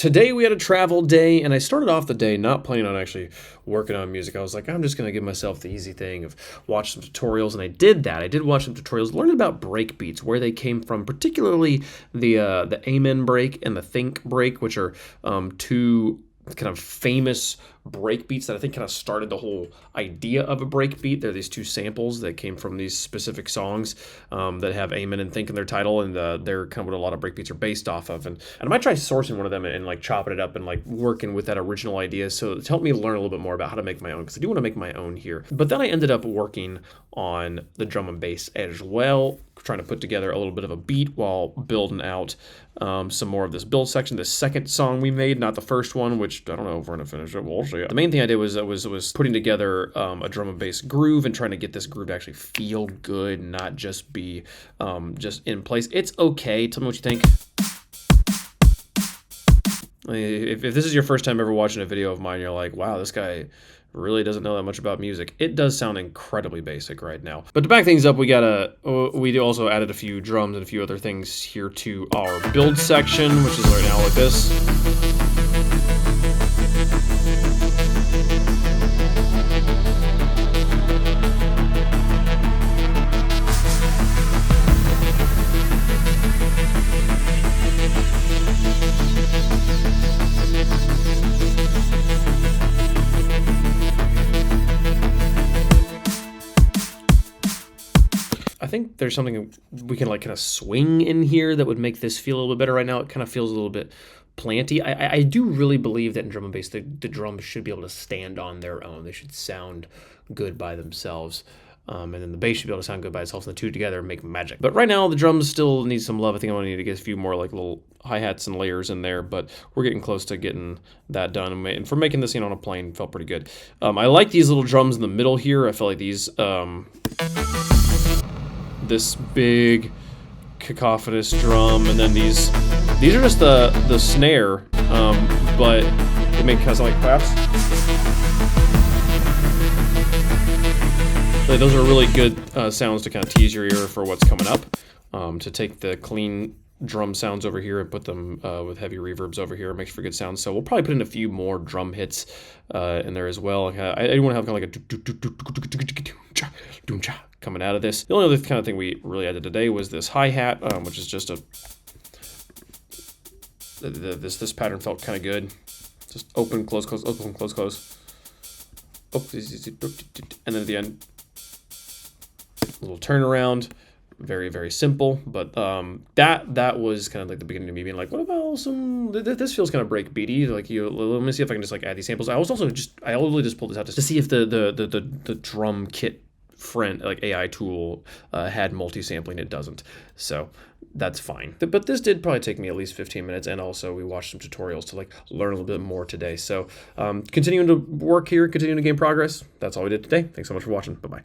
Today we had a travel day, and I started off the day not planning on actually working on music. I was like, I'm just going to give myself the easy thing of watch some tutorials, and I did that. I did watch some tutorials, learn about break beats, where they came from, particularly the Amen break and the Think break, which are two kind of famous break beats that I think kind of started the whole idea of a break beat. They're these two samples that came from these specific songs that have Amen and Think in their title, and they're kind of what a lot of break beats are based off of. And I might try sourcing one of them and like chopping it up and like working with that original idea. So it's helped me learn a little bit more about how to make my own, because I do want to make my own here. But then I ended up working on the drum and bass as well, trying to put together a little bit of a beat while building out some more of this build section. The second song we made, not the first one, which I don't know if we're gonna finish it. We'll see. The main thing I did was putting together a drum and bass groove and trying to get this groove to actually feel good, not just be just in place. It's okay. Tell me what you think. If this is your first time ever watching a video of mine, you're like, wow, this guy really doesn't know that much about music. It does sound incredibly basic right now. But to back things up, we also added a few drums and a few other things here to our build section, which is right now like this. I think there's something we can like kind of swing in here that would make this feel a little bit better. Right now it kind of feels a little bit planty. I do really believe that in drum and bass the drums should be able to stand on their own. They should sound good by themselves. And then the bass should be able to sound good by itself, and the two together make magic. But right now the drums still need some love. I think I'm gonna need to get a few more like little hi-hats and layers in there, but we're getting close to getting that done. And for making this on a plane, felt pretty good. I like these little drums in the middle here. I feel like these this big cacophonous drum, and then these are just the snare, but they make kind of sound like claps. So those are really good sounds to kind of tease your ear for what's coming up. To take the clean drum sounds over here and put them with heavy reverbs over here, it makes for good sounds. So we'll probably put in a few more drum hits in there as well. I want to have kind of like a coming out of this. The only other kind of thing we really added today was this hi-hat, which is just this pattern felt kind of good. Just open, close, close, open, close, close. And then at the end, a little turnaround. Very, very simple, but that was kind of like the beginning of me being like, what about some, this feels kind of break beaty, like, let me see if I can just like add these samples. I literally just pulled this out just to see if the drum kit friend, like AI tool, had multi-sampling. It doesn't, so that's fine. But this did probably take me at least 15 minutes, and also we watched some tutorials to like learn a little bit more today. So continuing to work here, continuing to gain progress. That's all we did today. Thanks so much for watching. Bye-bye.